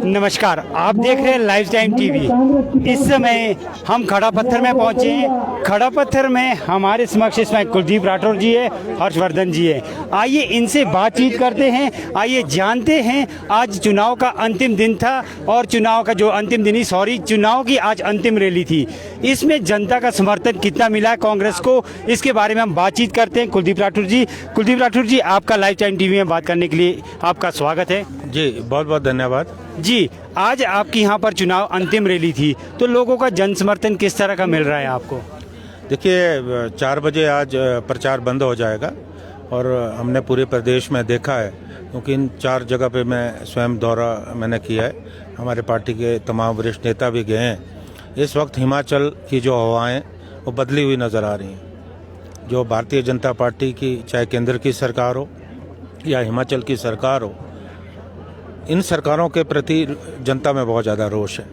नमस्कार, आप देख रहे हैं लाइव टाइम टीवी। इस समय हम खड़ा पत्थर में पहुंचे हैं। खड़ा पत्थर में हमारे समक्ष इसमें कुलदीप राठौर जी है, हर्षवर्धन जी है। आइए इनसे बातचीत करते हैं, आइए जानते हैं। आज चुनाव का अंतिम दिन था और चुनाव का जो अंतिम दिन ही चुनाव की आज अंतिम रैली थी। इसमें जनता का समर्थन कितना मिला है कांग्रेस को, इसके बारे में हम बातचीत करते हैं। कुलदीप राठौर जी, आपका लाइव टाइम टीवी में बात करने के लिए आपका स्वागत है। जी, बहुत बहुत धन्यवाद जी। आज आपकी यहाँ पर चुनाव अंतिम रैली थी, तो लोगों का जन समर्थन किस तरह का मिल रहा है आपको? देखिए, 4 बजे आज प्रचार बंद हो जाएगा और हमने पूरे प्रदेश में देखा है, क्योंकि इन 4 जगह पे मैं स्वयं दौरा मैंने किया है। हमारे पार्टी के तमाम वरिष्ठ नेता भी गए हैं। इस वक्त हिमाचल की जो हवाएं वो बदली हुई नज़र आ रही हैं। जो भारतीय जनता पार्टी की, चाहे केंद्र की सरकार हो या हिमाचल की सरकार हो, इन सरकारों के प्रति जनता में बहुत ज़्यादा रोष है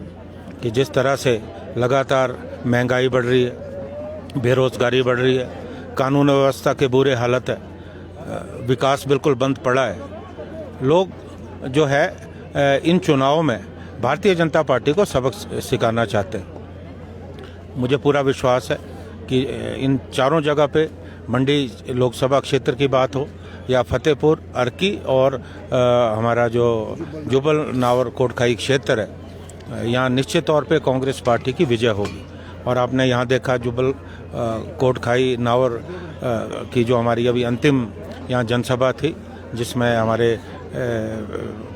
कि जिस तरह से लगातार महंगाई बढ़ रही है, बेरोज़गारी बढ़ रही है, कानून व्यवस्था के बुरे हालत है, विकास बिल्कुल बंद पड़ा है। लोग जो है इन चुनावों में भारतीय जनता पार्टी को सबक सिखाना चाहते हैं। मुझे पूरा विश्वास है कि इन चारों जगह पे, मंडी लोकसभा क्षेत्र की बात हो या फतेहपुर, अर्की और हमारा जो जुब्बल नावर कोटखाई क्षेत्र है, यहाँ निश्चित तौर पे कांग्रेस पार्टी की विजय होगी। और आपने यहाँ देखा जुब्बल कोटखाई नावर की जो हमारी अभी अंतिम यहाँ जनसभा थी, जिसमें हमारे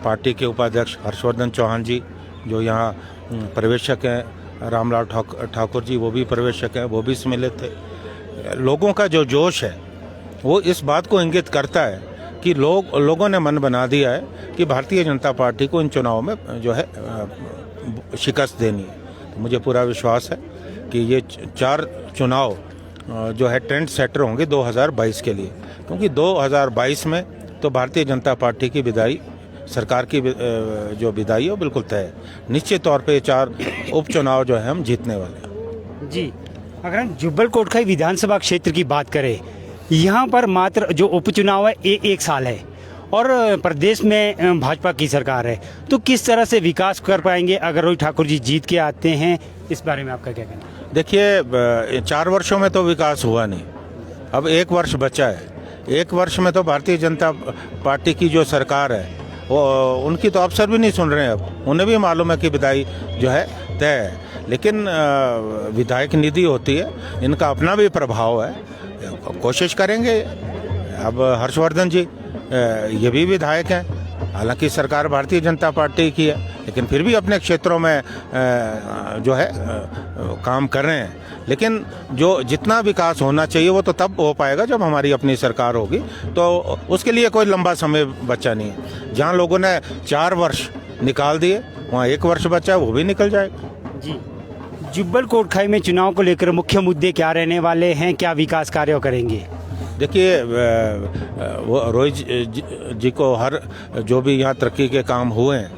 पार्टी के उपाध्यक्ष हर्षवर्धन चौहान जी, जो यहाँ पर्यवेक्षक हैं, रामलाल ठाकुर जी, वो भी पर्यवेक्षक हैं, वो भी सम्मिलित थे। लोगों का जो जोश है वो इस बात को इंगित करता है कि लोगों ने मन बना दिया है कि भारतीय जनता पार्टी को इन चुनावों में जो है शिकस्त देनी है। तो मुझे पूरा विश्वास है कि ये 4 चुनाव जो है ट्रेंड सेटर होंगे 2022 के लिए, क्योंकि 2022 में तो भारतीय जनता पार्टी की विदाई, सरकार की जो विदाई है वो बिल्कुल तय है। निश्चित तौर पे 4 उपचुनाव जो है हम जीतने वाले हैं। जी, अगर हम जुब्बल कोटखाई विधानसभा क्षेत्र की बात करें, यहाँ पर मात्र जो उपचुनाव है 1 साल है और प्रदेश में भाजपा की सरकार है, तो किस तरह से विकास कर पाएंगे अगर रोहित ठाकुर जी जीत के आते हैं? इस बारे में आपका क्या कहना है? देखिए, 4 वर्षों में तो विकास हुआ नहीं, अब 1 वर्ष बचा है। 1 वर्ष में तो भारतीय जनता पार्टी की जो सरकार है वो उनकी तो अफसर भी नहीं सुन रहे हैं। अब उन्हें भी मालूम है कि विदाई जो है तय है, लेकिन विधायक निधि होती है, इनका अपना भी प्रभाव है, कोशिश करेंगे। अब हर्षवर्धन जी ये भी विधायक हैं, हालांकि सरकार भारतीय जनता पार्टी की है, लेकिन फिर भी अपने क्षेत्रों में जो है काम कर रहे हैं। लेकिन जो जितना विकास होना चाहिए वो तो तब हो पाएगा जब हमारी अपनी सरकार होगी, तो उसके लिए कोई लंबा समय बचा नहीं है। जहाँ लोगों ने 4 वर्ष निकाल दिए, वहाँ 1 वर्ष बचा है, वो भी निकल जाएगा। जी, जुब्बल कोटखाई में चुनाव को लेकर मुख्य मुद्दे क्या रहने वाले हैं, क्या विकास कार्य करेंगे? देखिए, वो रोहित जी को हर जो भी यहाँ तरक्की के काम हुए हैं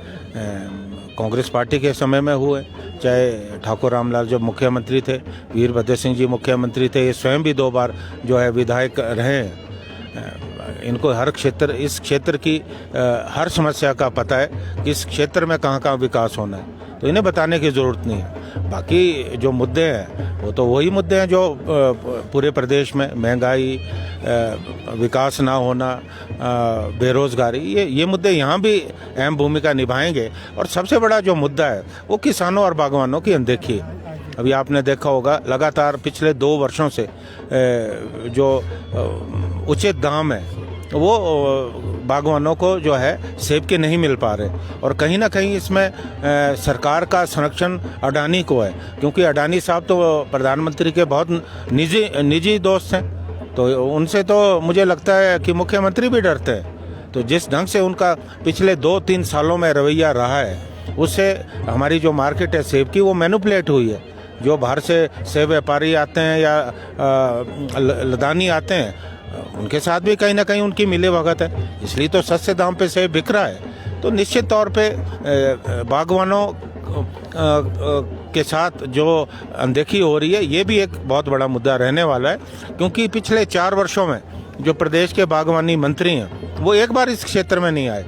कांग्रेस पार्टी के समय में हुए, चाहे ठाकुर रामलाल जब मुख्यमंत्री थे, वीरभद्र सिंह जी मुख्यमंत्री थे, ये स्वयं भी 2 बार जो है विधायक रहे हैं। इनको हर क्षेत्र, इस क्षेत्र की हर समस्या का पता है कि इस क्षेत्र में कहाँ कहाँ विकास होना है, तो इन्हें बताने की ज़रूरत नहीं है। बाकी जो मुद्दे हैं वो तो वही मुद्दे हैं जो पूरे प्रदेश में, महंगाई, विकास ना होना, बेरोज़गारी, ये मुद्दे यहाँ भी अहम भूमिका निभाएंगे। और सबसे बड़ा जो मुद्दा है वो किसानों और बागवानों की अनदेखी है। अभी आपने देखा होगा लगातार पिछले 2 वर्षों से जो उचित दाम है वो बागवानों को जो है सेब के नहीं मिल पा रहे, और कहीं ना कहीं इसमें सरकार का संरक्षण अडानी को है, क्योंकि अडानी साहब तो प्रधानमंत्री के बहुत निजी दोस्त हैं, तो उनसे तो मुझे लगता है कि मुख्यमंत्री भी डरते हैं। तो जिस ढंग से उनका पिछले 2-3 सालों में रवैया रहा है, उससे हमारी जो मार्केट है सेब की वो मैनिपुलेट हुई है। जो बाहर से सेब व्यापारी आते हैं या लदानी आते हैं, उनके साथ भी कहीं ना कहीं उनकी मिलीभगत है, इसलिए तो सस्ते दाम पे सेब बिक रहा है। तो निश्चित तौर पे बागवानों के साथ जो अनदेखी हो रही है, ये भी एक बहुत बड़ा मुद्दा रहने वाला है, क्योंकि पिछले 4 वर्षों में जो प्रदेश के बागवानी मंत्री हैं वो एक बार इस क्षेत्र में नहीं आए।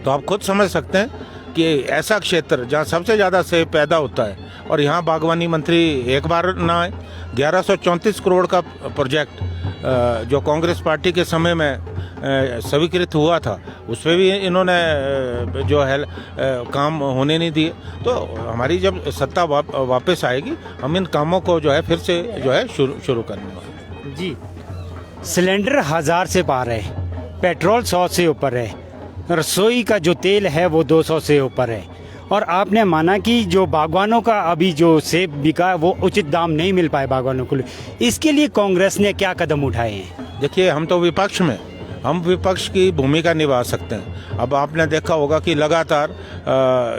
तो आप खुद समझ सकते हैं कि ऐसा क्षेत्र जहाँ सबसे ज़्यादा सेब पैदा होता है और यहाँ बागवानी मंत्री एक बार ना आए। 1134 करोड़ का प्रोजेक्ट जो कांग्रेस पार्टी के समय में स्वीकृत हुआ था, उस पर भी इन्होंने जो है काम होने नहीं दिए। तो हमारी जब सत्ता वापस आएगी, हम इन कामों को जो है फिर से जो है शुरू करने वाले। जी, सिलेंडर 1000 से पार है, पेट्रोल 100 से ऊपर है, रसोई का जो तेल है वो 200 से ऊपर है, और आपने माना कि जो बागवानों का अभी जो सेब बिका वो उचित दाम नहीं मिल पाए बागवानों को। इसके लिए कांग्रेस ने क्या कदम उठाए हैं? देखिए, हम तो विपक्ष में, हम विपक्ष की भूमिका निभा सकते हैं। अब आपने देखा होगा कि लगातार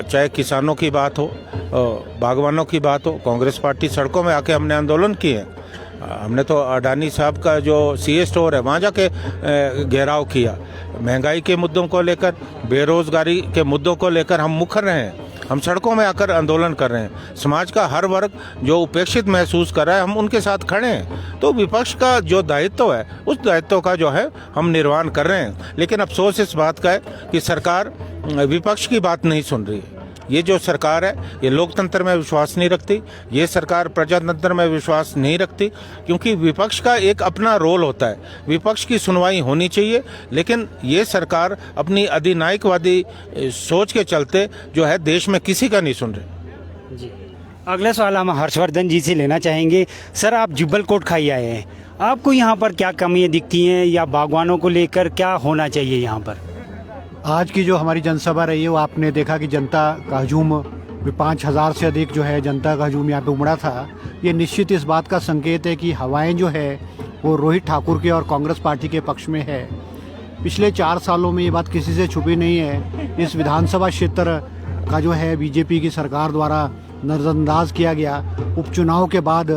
चाहे किसानों की बात हो, बागवानों की बात हो, कांग्रेस पार्टी सड़कों में आके हमने आंदोलन किए। हमने तो अडानी साहब का जो सीए स्टोर है वहाँ जाके घेराव किया। महंगाई के मुद्दों को लेकर, बेरोजगारी के मुद्दों को लेकर हम मुखर रहे हैं। हम सड़कों में आकर आंदोलन कर रहे हैं। समाज का हर वर्ग जो उपेक्षित महसूस कर रहा है, हम उनके साथ खड़े हैं। तो विपक्ष का जो दायित्व है, उस दायित्व का जो है हम निर्वहन कर रहे हैं। लेकिन अफसोस इस बात का है कि सरकार विपक्ष की बात नहीं सुन रही है। ये जो सरकार है, ये लोकतंत्र में विश्वास नहीं रखती, ये सरकार प्रजातंत्र में विश्वास नहीं रखती, क्योंकि विपक्ष का एक अपना रोल होता है। विपक्ष की सुनवाई होनी चाहिए, लेकिन ये सरकार अपनी अधिनायकवादी सोच के चलते जो है देश में किसी का नहीं सुन रही। जी, अगला सवाल हम हर्षवर्धन जी से लेना चाहेंगे। सर, आप जुब्बल कोट खाई आए हैं, आपको यहाँ पर क्या कमियाँ दिखती हैं, या बागवानों को लेकर क्या होना चाहिए यहाँ पर? आज की जो हमारी जनसभा रही है वो आपने देखा कि जनता का हजूम 5000 से अधिक जो है जनता का हजूम यहाँ पे उमड़ा था। ये निश्चित इस बात का संकेत है कि हवाएं जो है वो रोहित ठाकुर के और कांग्रेस पार्टी के पक्ष में है। पिछले 4 सालों में ये बात किसी से छुपी नहीं है। इस विधानसभा क्षेत्र का जो है बीजेपी की सरकार द्वारा नज़रअंदाज किया गया। उपचुनाव के बाद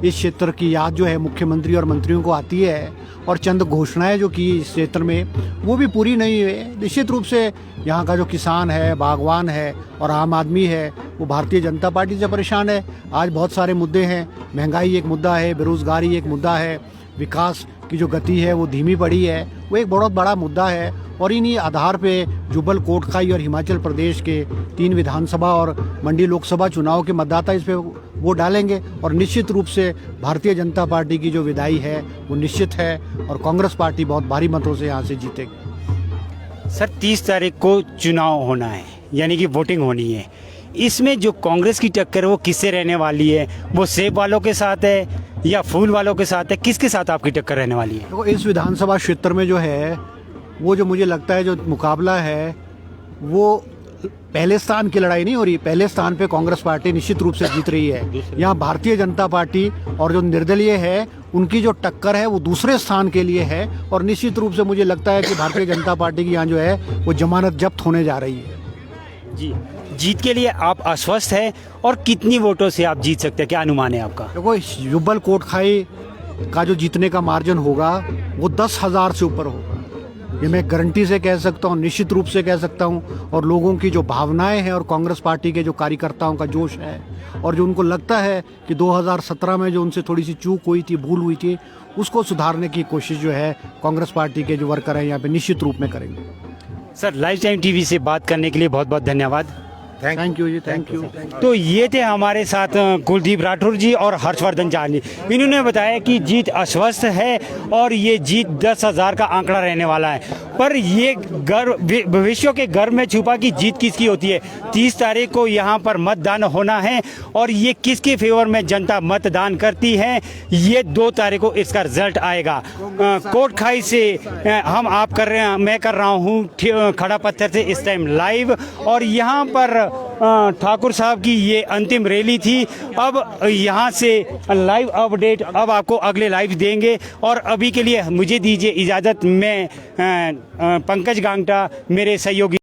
इस क्षेत्र की याद जो है मुख्यमंत्री और मंत्रियों को आती है, और चंद घोषणाएं जो की इस क्षेत्र में वो भी पूरी नहीं हुई। निश्चित रूप से यहाँ का जो किसान है, बागवान है और आम आदमी है, वो भारतीय जनता पार्टी से परेशान है। आज बहुत सारे मुद्दे हैं, महंगाई एक मुद्दा है, बेरोजगारी एक मुद्दा है, विकास की जो गति है वो धीमी पड़ी है, वो एक बहुत बड़ा मुद्दा है। और इन्हीं आधार पे जुब्बल कोटखाई और हिमाचल प्रदेश के 3 विधानसभा और मंडी लोकसभा चुनाव के मतदाता इस पे वोट डालेंगे, और निश्चित रूप से भारतीय जनता पार्टी की जो विदाई है वो निश्चित है, और कांग्रेस पार्टी बहुत भारी मतों से यहाँ से जीतेगी। सर, 30 तारीख को चुनाव होना है, यानी कि वोटिंग होनी है। इसमें जो कांग्रेस की टक्कर है वो किससे रहने वाली है? वो सेब वालों के साथ है या फूल वालों के साथ है? किसके साथ आपकी टक्कर रहने वाली है? तो इस विधानसभा क्षेत्र में जो है वो जो मुझे लगता है जो मुकाबला है वो पहले स्थान की लड़ाई नहीं हो रही। पहले स्थान पे कांग्रेस पार्टी निश्चित रूप से जीत रही है। यहाँ भारतीय जनता पार्टी और जो निर्दलीय है उनकी जो टक्कर है वो दूसरे स्थान के लिए है, और निश्चित रूप से मुझे लगता है कि भारतीय जनता पार्टी की यहाँ जो है वो जमानत जब्त होने जा रही है। जी, जीत के लिए आप आश्वस्त हैं, और कितनी वोटों से आप जीत सकते हैं, क्या अनुमान है आपका? देखो, जुब्बल कोटखाई का जो जीतने का मार्जिन होगा वो 10,000 से ऊपर होगा, ये मैं गारंटी से कह सकता हूँ, निश्चित रूप से कह सकता हूँ। और लोगों की जो भावनाएं हैं और कांग्रेस पार्टी के जो कार्यकर्ताओं का जोश है, और जो उनको लगता है कि 2017 में जो उनसे थोड़ी सी चूक हुई थी, भूल हुई थी, उसको सुधारने की कोशिश जो है कांग्रेस पार्टी के जो वर्कर हैं यहाँ पे निश्चित रूप में करेंगे। सर, लाइव टाइम टीवी से बात करने के लिए बहुत बहुत धन्यवाद। Thank you ji, thank you. तो ये थे हमारे साथ कुलदीप राठौर जी और हर्षवर्धन जी। इन्होंने बताया कि जीत आश्वस्त है, और ये जीत 10,000 का आंकड़ा रहने वाला है। पर ये गर्व, भविष्य के गर्व में छुपा कि जीत किसकी होती है। 30 तारीख को यहाँ पर मतदान होना है, और ये किसके फेवर में जनता मतदान करती है, ये 2 तारीख को इसका रिजल्ट आएगा। कोटखाई से मैं कर रहा हूँ खड़ा पत्थर से इस टाइम लाइव, और यहाँ पर ठाकुर साहब की ये अंतिम रैली थी। अब यहाँ से लाइव अपडेट अब आपको अगले लाइव देंगे, और अभी के लिए मुझे दीजिए इजाज़त। मैं पंकज गांगटा, मेरे सहयोगी